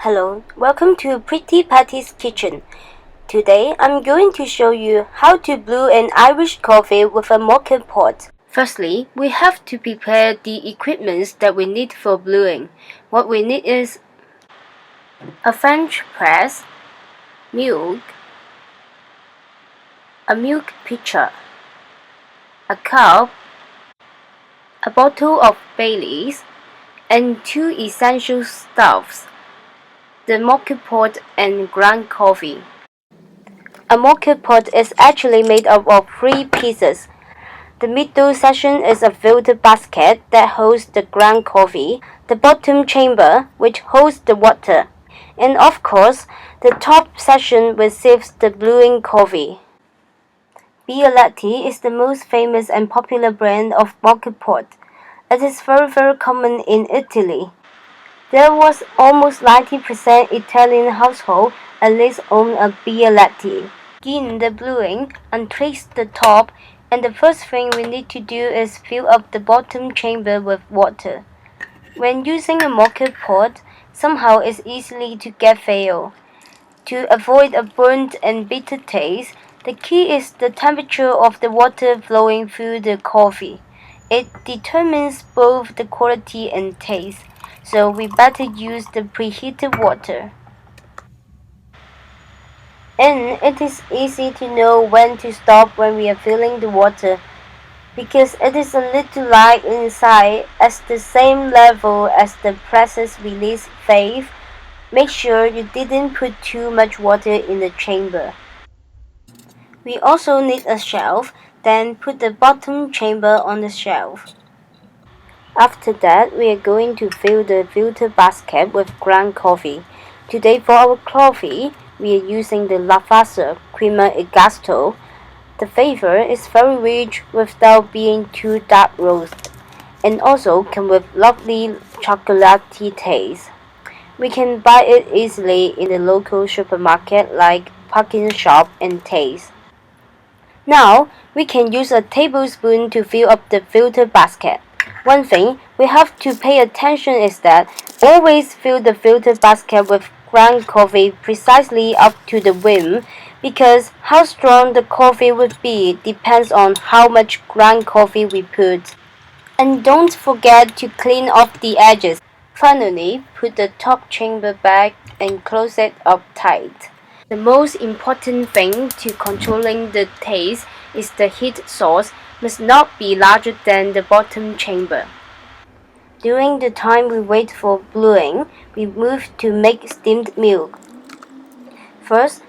Hello, welcome to Pretty Patty's Kitchen. Today I'm going to show you how to brew an Irish coffee with a moka pot. Firstly, we have to prepare the equipment that we need for brewing. What we need is a French press, milk, a milk pitcher, a cup, a bottle of Baileys, and two essential stuffs, the moka pot and ground coffee. A moka pot is actually made up of three pieces. The middle section is a filter basket that holds the ground coffee, the bottom chamber, which holds the water, and of course, the top section receives the brewing coffee. Bialetti is the most famous and popular brand of moka pot. It is very common in Italy. There was almost 90% Italian household at least own a Bialetti. Begin the brewing, untrace the top, and the first thing we need to do is fill up the bottom chamber with water. When using a moka pot, somehow it's easily to get fail. To avoid a burnt and bitter taste, the key is the temperature of the water flowing through the coffee. It determines both the quality and taste, so we better use the preheated water. And it is easy to know when to stop when we are filling the water, because it is a little light inside at the same level as the press's release valve. Make sure you didn't put too much water in the chamber. We also need a shelf, then put the bottom chamber on the shelf. After that, we are going to fill the filter basket with ground coffee. Today for our coffee, we are using the Lavazza Crema e Gasto. The flavor is very rich without being too dark roast, and also come with lovely chocolatey taste. We can buy it easily in the local supermarket like Parkin Shop and Taste. Now, we can use a tablespoon to fill up the filter basket. One thing we have to pay attention is that always fill the filter basket with ground coffee precisely up to the rim, because how strong the coffee would be depends on how much ground coffee we put. And don't forget to clean off the edges. Finally, put the top chamber back and close it up tight. The most important thing to controlling the taste is the heat source must not be larger than the bottom chamber. During the time we wait for brewing, we move to make steamed milk. First,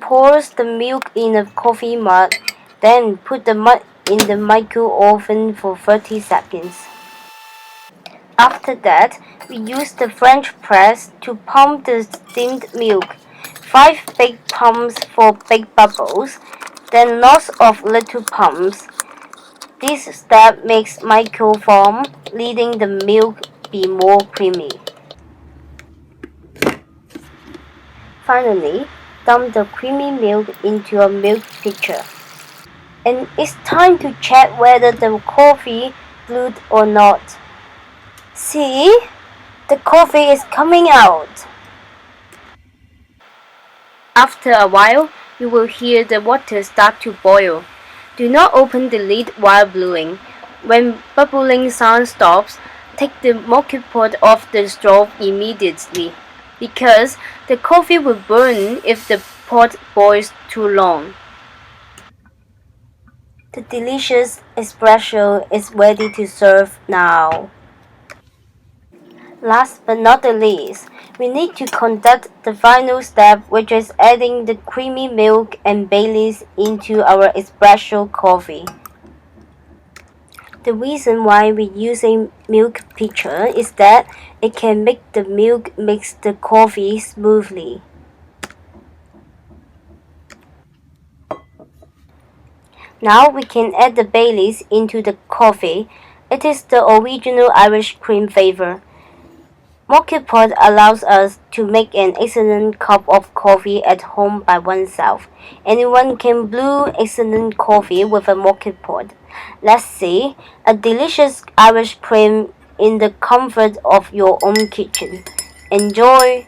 pour the milk in a coffee mug, then put the mug in the micro-oven for 30 seconds. After that, we use the French press to pump the steamed milk. 5 big pumps for big bubbles, then lots of little pumps. This step makes microfoam, letting the milk be more creamy. Finally, dump the creamy milk into a milk pitcher. And it's time to check whether the coffee brewed or not. See? The coffee is coming out. After a while, you will hear the water start to boil. Do not open the lid while brewing. When bubbling sound stops, take the moka pot off the stove immediately, because the coffee will burn if the pot boils too long. The delicious espresso is ready to serve now. Last but not the least, we need to conduct the final step, which is adding the creamy milk and Baileys into our espresso coffee. The reason why we're using milk pitcher is that it can make the milk mix the coffee smoothly. Now we can add the Baileys into the coffee. It is the original Irish cream flavor. Moka pot allows us to make an excellent cup of coffee at home by oneself. Anyone can brew excellent coffee with a moka pot. Let's see, a delicious Irish cream in the comfort of your own kitchen. Enjoy!